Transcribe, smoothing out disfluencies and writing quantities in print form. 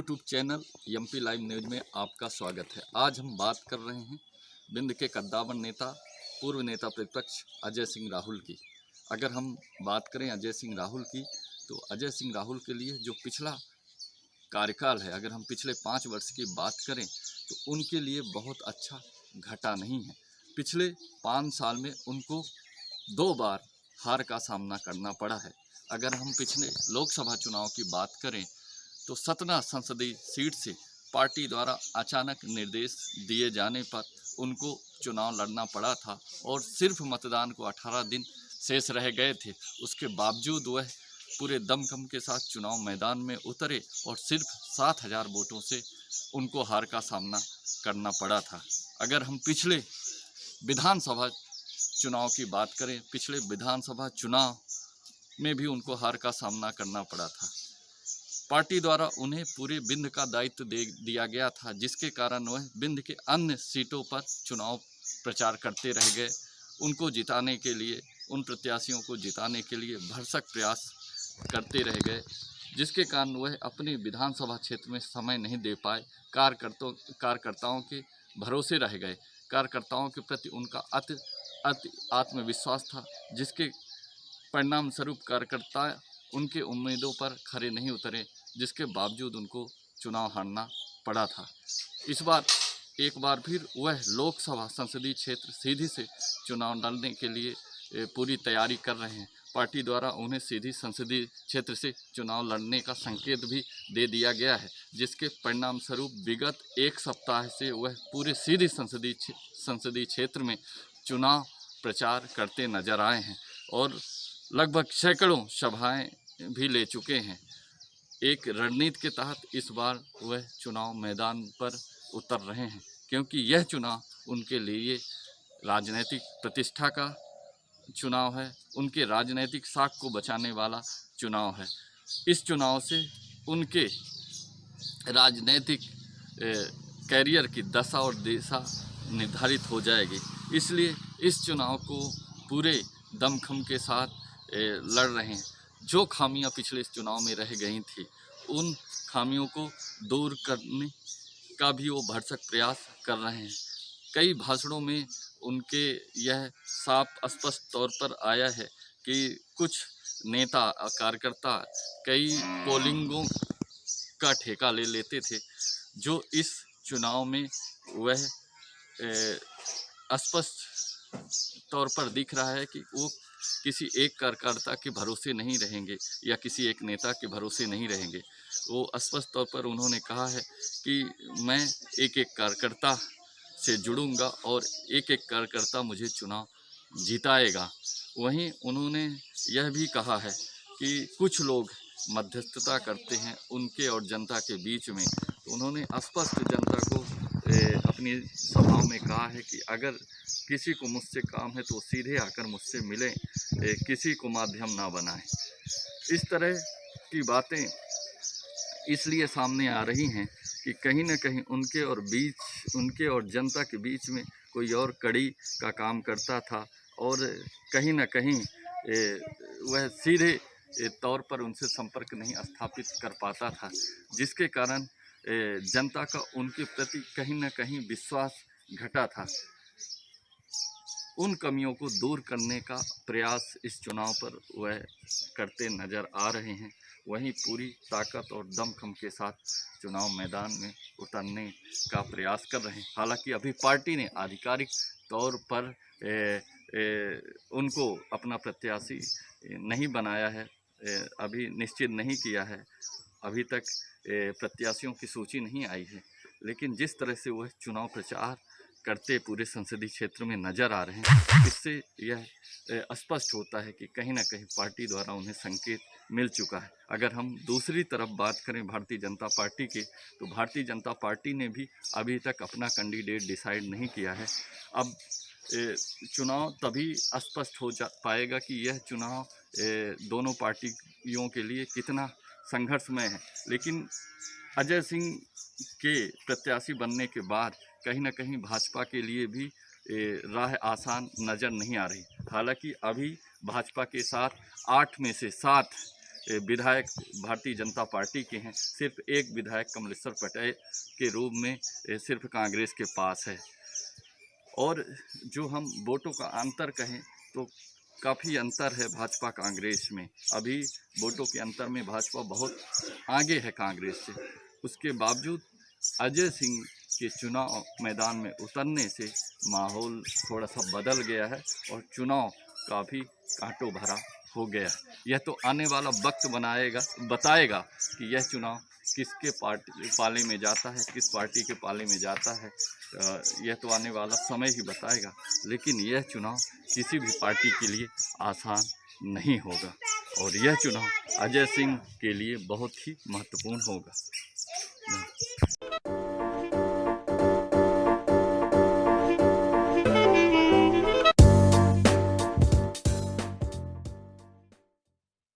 YouTube channel MP live news में आपका स्वागत है। आज हम बात कर रहे हैं विंध्य के कद्दावर नेता पूर्व नेता प्रतिपक्ष अजय सिंह राहुल की। अगर हम बात करें अजय सिंह राहुल की, तो अजय सिंह राहुल के लिए जो पिछला कार्यकाल है, अगर हम पिछले 5 वर्ष की बात करें तो उनके लिए बहुत अच्छा घटा नहीं है। पिछले 5 साल में उनको 2 बार हार का सामना करना पड़ा है। अगर हम पिछले लोकसभा चुनाव की बात करें तो सतना संसदीय सीट से पार्टी द्वारा अचानक निर्देश दिए जाने पर उनको चुनाव लड़ना पड़ा था और सिर्फ मतदान को 18 दिन शेष रह गए थे। उसके बावजूद वह पूरे दमखम के साथ चुनाव मैदान में उतरे और सिर्फ 7,000 वोटों से उनको हार का सामना करना पड़ा था। अगर हम पिछले विधानसभा चुनाव की बात करें, पिछले विधानसभा चुनाव में भी उनको हार का सामना करना पड़ा था। पार्टी द्वारा उन्हें पूरे विंध्य का दायित्व दे दिया गया था, जिसके कारण वह विंध्य के अन्य सीटों पर चुनाव प्रचार करते रह गए। उनको जिताने के लिए, उन प्रत्याशियों को जिताने के लिए भरसक प्रयास करते रह गए, जिसके कारण वह अपने विधानसभा क्षेत्र में समय नहीं दे पाए। कार्यकर्ताओं के भरोसे रह गए। कार्यकर्ताओं के प्रति उनका अति आत्मविश्वास था, जिसके परिणाम स्वरूप कार्यकर्ता उनके उम्मीदों पर खरे नहीं उतरे, जिसके बावजूद उनको चुनाव हारना पड़ा था। इस बार एक बार फिर वह लोकसभा संसदीय क्षेत्र सीधी से चुनाव लड़ने के लिए पूरी तैयारी कर रहे हैं। पार्टी द्वारा उन्हें सीधी संसदीय क्षेत्र से चुनाव लड़ने का संकेत भी दे दिया गया है, जिसके परिणाम स्वरूप विगत 1 सप्ताह से वह पूरे सीधी संसदीय क्षेत्र में चुनाव प्रचार करते नजर आए हैं और लगभग सैकड़ों सभाएं भी ले चुके हैं। एक रणनीति के तहत इस बार वह चुनाव मैदान पर उतर रहे हैं, क्योंकि यह चुनाव उनके लिए राजनीतिक प्रतिष्ठा का चुनाव है, उनके राजनीतिक साख को बचाने वाला चुनाव है। इस चुनाव से उनके राजनीतिक कैरियर की दशा और दिशा निर्धारित हो जाएगी। इसलिए इस चुनाव को पूरे दमखम के साथ लड़ रहे हैं। जो खामियां पिछले इस चुनाव में रह गई थी, उन खामियों को दूर करने का भी वो भरसक प्रयास कर रहे हैं। कई भाषणों में उनके यह साफ स्पष्ट तौर पर आया है कि कुछ नेता कार्यकर्ता कई पोलिंगों का ठेका ले लेते थे, जो इस चुनाव में वह स्पष्ट तौर पर दिख रहा है कि वो किसी एक कार्यकर्ता के भरोसे नहीं रहेंगे या किसी एक नेता के भरोसे नहीं रहेंगे। वो स्पष्ट तौर पर उन्होंने कहा है कि मैं एक एक कार्यकर्ता से जुड़ूंगा और एक एक कार्यकर्ता मुझे चुनाव जिताएगा। वहीं उन्होंने यह भी कहा है कि कुछ लोग मध्यस्थता करते हैं उनके और जनता के बीच में। तो उन्होंने स्पष्ट जनता को अपनी सभाओं में कहा है कि अगर किसी को मुझसे काम है तो सीधे आकर मुझसे मिलें, किसी को माध्यम ना बनाएं। इस तरह की बातें इसलिए सामने आ रही हैं कि कहीं न कहीं उनके और जनता के बीच में कोई और कड़ी का काम करता था और कहीं न कहीं वह सीधे तौर पर उनसे संपर्क नहीं स्थापित कर पाता था, जिसके कारण जनता का उनके प्रति कहीं न कहीं विश्वास घटा था। उन कमियों को दूर करने का प्रयास इस चुनाव पर वह करते नजर आ रहे हैं। वहीं पूरी ताकत और दमखम के साथ चुनाव मैदान में उतरने का प्रयास कर रहे हैं। हालांकि अभी पार्टी ने आधिकारिक तौर पर उनको अपना प्रत्याशी नहीं बनाया है, अभी निश्चित नहीं किया है। अभी तक प्रत्याशियों की सूची नहीं आई है, लेकिन जिस तरह से वह चुनाव प्रचार करते पूरे संसदीय क्षेत्र में नजर आ रहे हैं, इससे यह स्पष्ट होता है कि कहीं ना कहीं पार्टी द्वारा उन्हें संकेत मिल चुका है। अगर हम दूसरी तरफ बात करें भारतीय जनता पार्टी की, तो भारतीय जनता पार्टी ने भी अभी तक अपना कैंडिडेट डिसाइड नहीं किया है। अब चुनाव तभी स्पष्ट हो पाएगा कि यह चुनाव दोनों पार्टियों के लिए कितना संघर्षमय है। लेकिन अजय सिंह के प्रत्याशी बनने के बाद कहीं ना कहीं भाजपा के लिए भी राह आसान नज़र नहीं आ रही। हालांकि अभी भाजपा के साथ 8 में से 7 विधायक भारतीय जनता पार्टी के हैं, सिर्फ एक विधायक कमलेश्वर पटेल के रूप में सिर्फ कांग्रेस के पास है। और जो हम वोटों का अंतर कहें तो काफ़ी अंतर है भाजपा कांग्रेस में। अभी वोटों के अंतर में भाजपा बहुत आगे है कांग्रेस से। उसके बावजूद अजय सिंह के चुनाव मैदान में उतरने से माहौल थोड़ा सा बदल गया है और चुनाव काफ़ी कांटों भरा हो गया है। यह तो आने वाला वक्त बताएगा कि यह चुनाव किसके पाले में जाता है, किस पार्टी के पाले में जाता है। यह तो आने वाला समय ही बताएगा, लेकिन यह चुनाव किसी भी पार्टी के लिए आसान नहीं होगा और यह चुनाव अजय सिंह के लिए बहुत ही महत्वपूर्ण होगा।